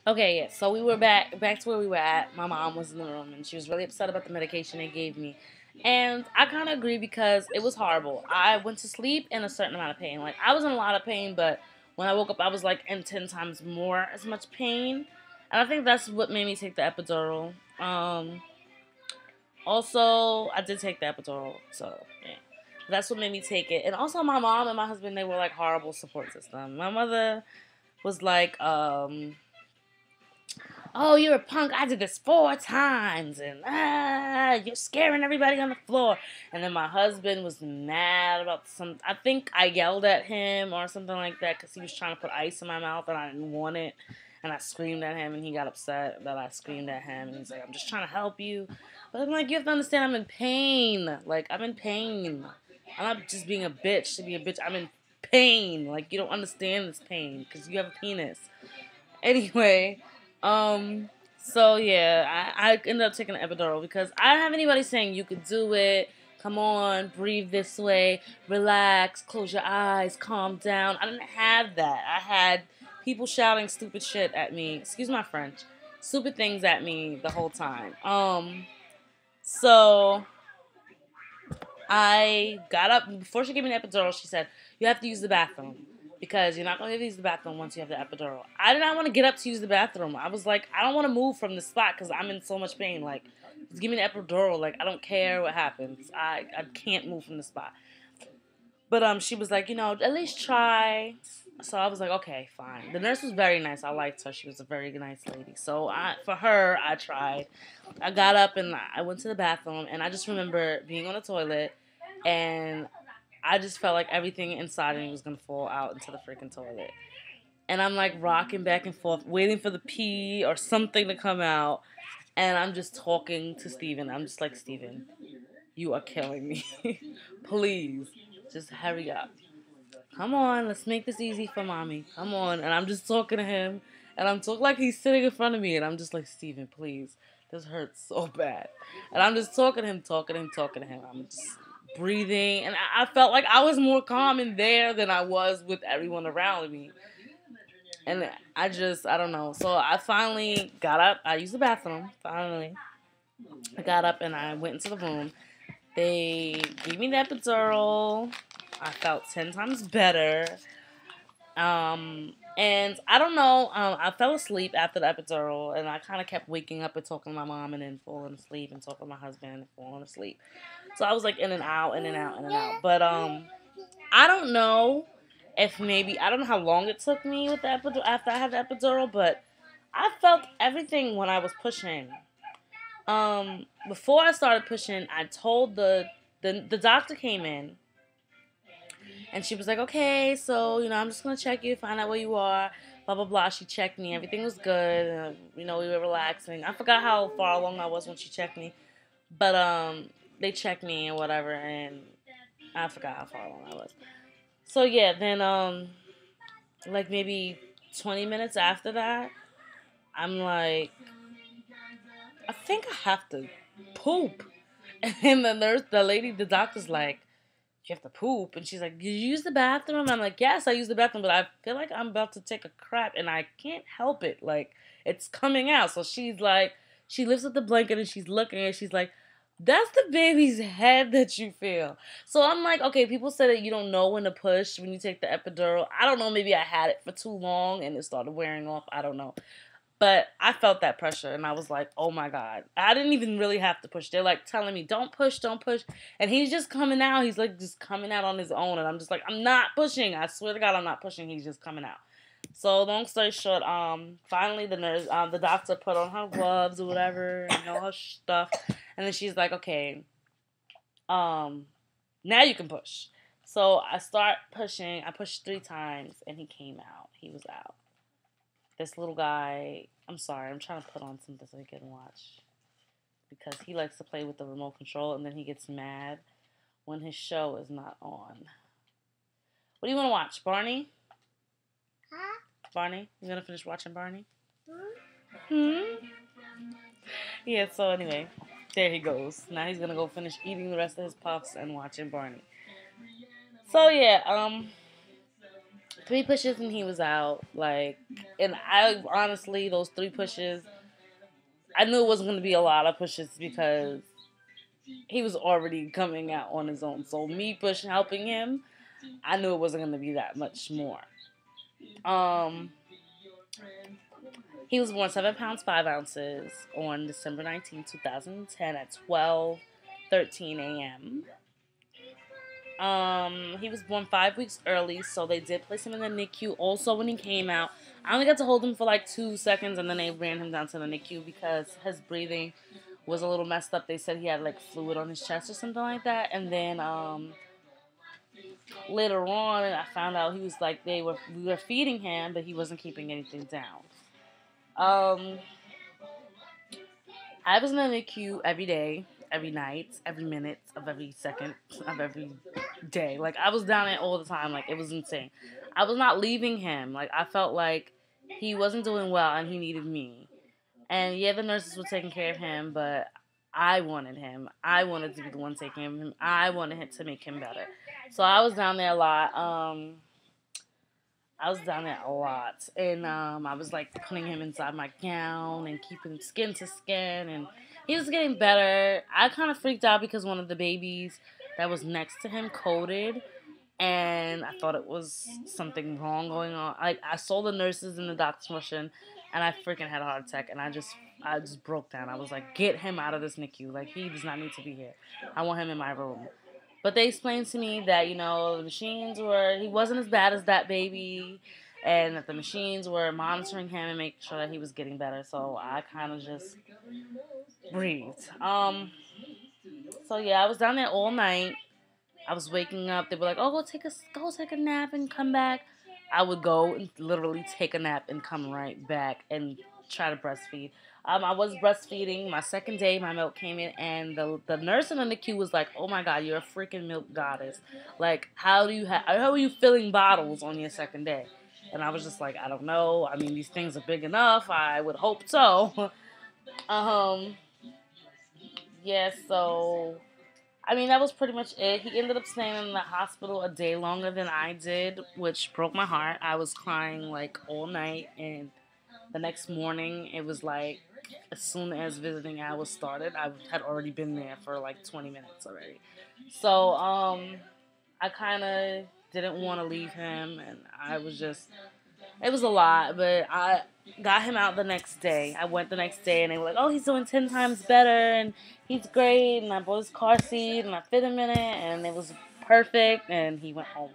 Okay, yeah. So we were back to where we were at. My mom was in the room and she was really upset about the medication they gave me. And I kind of agree because it was horrible. I went to sleep in a certain amount of pain. Like I was in a lot of pain, but when I woke up I was like in 10 times more as much pain. And I think that's what made me take the epidural. Also, I did take the epidural, so yeah. That's what made me take it. And also my mom and my husband, they were like horrible support system. My mother was like, oh, you're a punk. I did this 4 times. And you're scaring everybody on the floor. And then my husband was mad about some. I think I yelled at him or something like that because he was trying to put ice in my mouth and I didn't want it. And I screamed at him and he got upset that I screamed at him. And he's like, I'm just trying to help you. But I'm like, you have to understand I'm in pain. Like, I'm in pain. I'm not just being a bitch to be a bitch. I'm in pain. Like, you don't understand this pain because you have a penis. Anyway, um, so yeah, I ended up taking an epidural because I don't have anybody saying you could do it. Come on, breathe this way, relax, close your eyes, calm down. I didn't have that. I had people shouting stupid shit at me. Excuse my French. Stupid things at me the whole time. So I got up before she gave me the epidural. She said, "You have to use the bathroom because you're not going to use the bathroom once you have the epidural." I did not want to get up to use the bathroom. I was like, I don't want to move from the spot because I'm in so much pain. Like, just give me the epidural. Like, I don't care what happens. I can't move from the spot. But she was like, at least try. So I was like, okay, fine. The nurse was very nice. I liked her. She was a very nice lady. So for her, I tried. I got up and I went to the bathroom, and I just remember being on the toilet, and I just felt like everything inside of me was gonna fall out into the freaking toilet. And I'm like rocking back and forth, waiting for the pee or something to come out. And I'm just talking to Steven. I'm just like, Steven, you are killing me. Please, just hurry up. Come on, let's make this easy for mommy. Come on. And I'm just talking to him. And I'm talking like he's sitting in front of me. And I'm just like, Steven, please. This hurts so bad. And I'm just talking to him, talking to him, talking to him. I'm just breathing. And I felt like I was more calm in there than I was with everyone around me. And I don't know. So I finally got up. I used the bathroom, finally. I got up and I went into the room. They gave me the epidural. I felt 10 times better. And I don't know. I fell asleep after the epidural, and I kind of kept waking up and talking to my mom, and then falling asleep, and talking to my husband, and falling asleep. So I was like in and out, in and out, in and out. But I don't know if maybe I don't know how long it took me with the epidural after I had the epidural, but I felt everything when I was pushing. Before I started pushing, I told the doctor came in and she was like, okay, so, I'm just going to check you, find out where you are, blah, blah, blah. She checked me. Everything was good. We were relaxing. I forgot how far along I was when she checked me. But they checked me and whatever, and I forgot how far along I was. So, yeah, then, like, maybe 20 minutes after that, I'm like, I think I have to poop. And the doctor's like, you have to poop. And she's like, did you use the bathroom? I'm like, yes, I used the bathroom, but I feel like I'm about to take a crap and I can't help it. Like, it's coming out. So she's like, she lifts up the blanket and she's looking and she's like, that's the baby's head that you feel. So I'm like, okay, people say that you don't know when to push when you take the epidural. I don't know, maybe I had it for too long and it started wearing off. I don't know. But I felt that pressure and I was like, oh my God. I didn't even really have to push. They're like telling me, don't push, don't push. And he's just coming out. He's like just coming out on his own. And I'm just like, I'm not pushing. I swear to God, I'm not pushing. He's just coming out. So long story short, finally the doctor put on her gloves or whatever and all her stuff. And then she's like, okay, now you can push. So I start pushing. I pushed 3 times and he came out. He was out. This little guy, I'm sorry, I'm trying to put on something so he can watch. Because he likes to play with the remote control and then he gets mad when his show is not on. What do you want to watch? Barney? Huh? Barney? You gonna finish watching Barney? Hmm? Yeah, so anyway, there he goes. Now he's gonna go finish eating the rest of his puffs and watching Barney. So yeah, 3 pushes and he was out. Like, and I honestly, those 3 pushes, I knew it wasn't going to be a lot of pushes because he was already coming out on his own. So me helping him, I knew it wasn't going to be that much more. Um, he was born 7 pounds 5 ounces on December 19, 2010 at 12:13 a.m. He was born 5 weeks early, so they did place him in the NICU. Also, when he came out, I only got to hold him for like 2 seconds, and then they ran him down to the NICU because his breathing was a little messed up. They said he had like fluid on his chest or something like that. And then later on, I found out he was like we were feeding him, but he wasn't keeping anything down. I was in the NICU every day, every night, every minute of every second of every day. Like, I was down there all the time. Like, it was insane. I was not leaving him. Like, I felt like he wasn't doing well and he needed me. And yeah, the nurses were taking care of him, but I wanted him. I wanted to be the one taking care of him. I wanted to make him better. So I was down there a lot. And I was like putting him inside my gown and keeping skin to skin, and he was getting better. I kind of freaked out because one of the babies that was next to him coded, and I thought it was something wrong going on. Like, I saw the nurses and the doctors rushing, and I freaking had a heart attack, and I just broke down. I was like, get him out of this NICU. Like, he does not need to be here. I want him in my room. But they explained to me that, the machines he wasn't as bad as that baby, and that the machines were monitoring him and making sure that he was getting better. So I kind of just breathed. So yeah, I was down there all night. I was waking up. They were like, "Oh, go take a nap and come back." I would go and literally take a nap and come right back and try to breastfeed. I was breastfeeding. My second day, my milk came in, and the nurse in the NICU was like, "Oh my God, you're a freaking milk goddess! Like, how are you filling bottles on your second day?" And I was just like, "I don't know. I mean, these things are big enough. I would hope so." Yeah. So, I mean, that was pretty much it. He ended up staying in the hospital a day longer than I did, which broke my heart. I was crying like all night, and the next morning, it was like, as soon as visiting hours started, I had already been there for like 20 minutes already. So, I kind of didn't want to leave him, and it was a lot, but I got him out the next day. I went the next day, and they were like, "Oh, he's doing 10 times better, and he's great," and I bought his car seat, and I fit him in it, and it was perfect, and he went home.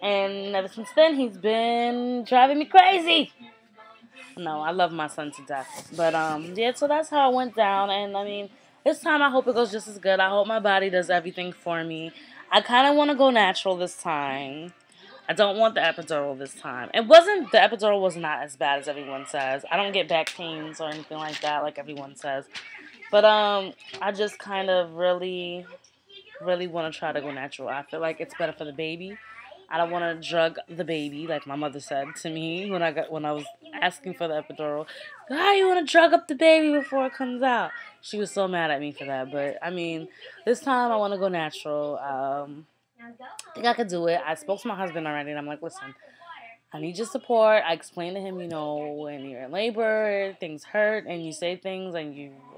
And ever since then, he's been driving me crazy. No, I love my son to death. But, yeah, so that's how it went down. And, I mean, this time I hope it goes just as good. I hope my body does everything for me. I kind of want to go natural this time. I don't want the epidural this time. The epidural was not as bad as everyone says. I don't get back pains or anything like that, like everyone says. But, I just kind of really, really want to try to go natural. I feel like it's better for the baby. I don't want to drug the baby, like my mother said to me when I was asking for the epidural. How you want to drug up the baby before it comes out? She was so mad at me for that. But I mean, this time I want to go natural. I think I could do it. I spoke to my husband already, and I'm like, listen, I need your support. I explained to him, when you're in labor, things hurt, and you say things, and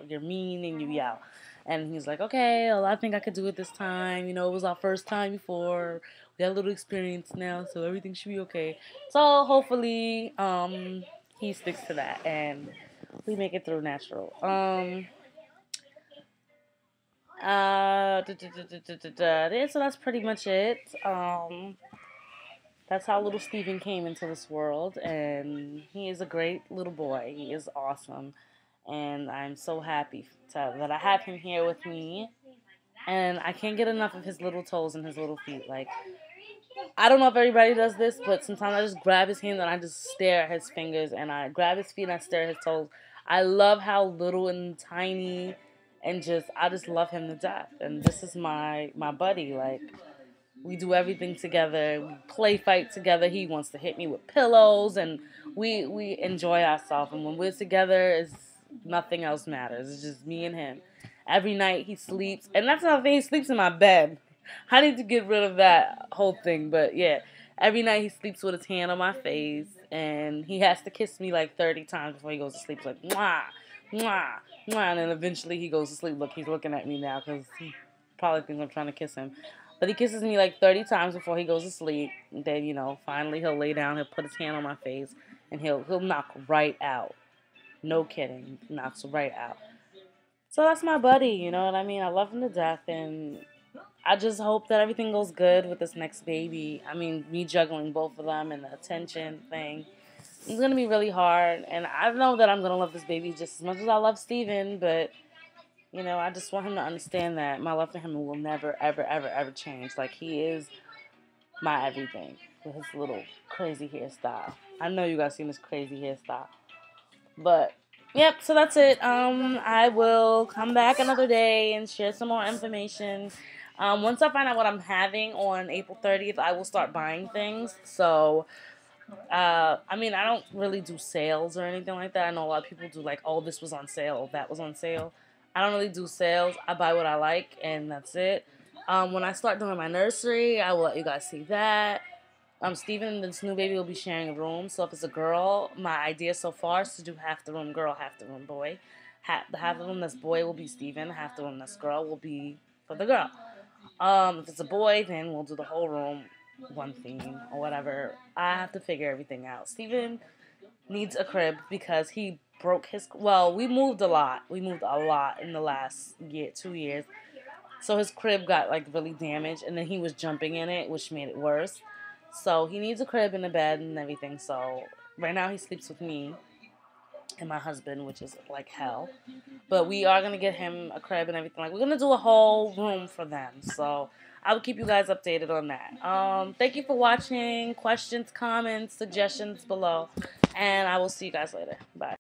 you're mean, and you yell. And he's like, okay, well, I think I could do it this time. It was our first time before. We have a little experience now, so everything should be okay. So hopefully, he sticks to that, and we make it through natural. So that's pretty much it. That's how little Steven came into this world, and he is a great little boy. He is awesome, and I'm so happy that I have him here with me, and I can't get enough of his little toes and his little feet. Like, I don't know if everybody does this, but sometimes I just grab his hands and I just stare at his fingers, and I grab his feet and I stare at his toes. I love how little and tiny, and I just love him to death. And this is my buddy. Like, we do everything together. We play fight together. He wants to hit me with pillows, and we enjoy ourselves. And when we're together, nothing else matters. It's just me and him. Every night he sleeps, and that's another thing. He sleeps in my bed. I need to get rid of that whole thing, but yeah. Every night he sleeps with his hand on my face, and he has to kiss me like 30 times before he goes to sleep. He's like, mwah, mwah, mwah, and then eventually he goes to sleep. Look, he's looking at me now because he probably thinks I'm trying to kiss him. But he kisses me like 30 times before he goes to sleep. And then, finally he'll lay down, he'll put his hand on my face, and he'll knock right out. No kidding, knocks right out. So that's my buddy, you know what I mean? I love him to death, and I just hope that everything goes good with this next baby. I mean, me juggling both of them and the attention thing. It's going to be really hard, and I know that I'm going to love this baby just as much as I love Steven, but, I just want him to understand that my love for him will never, ever, ever, ever change. Like, he is my everything with his little crazy hairstyle. I know you guys seen this crazy hairstyle. But yep, so that's it. I will come back another day and share some more information. Once I find out what I'm having on April 30th, I will start buying things. So, I mean, I don't really do sales or anything like that. I know a lot of people do like, oh, this was on sale, that was on sale. I don't really do sales. I buy what I like, and that's it. When I start doing my nursery, I will let you guys see that. Steven, this new baby, will be sharing a room. So if it's a girl, my idea so far is to do half the room girl, half the room boy. Half the room that's boy will be Steven. Half the room that's girl will be for the girl. If it's a boy, then we'll do the whole room, one theme or whatever. I have to figure everything out. Steven needs a crib because he broke his... Well, we moved a lot. We moved a lot in the last 2 years. So his crib got like really damaged, and then he was jumping in it, which made it worse. So he needs a crib and a bed and everything. So right now he sleeps with me and my husband, which is like hell. But we are going to get him a crib and everything. Like, we're going to do a whole room for them. So I will keep you guys updated on that. Thank you for watching. Questions, comments, suggestions below. And I will see you guys later. Bye.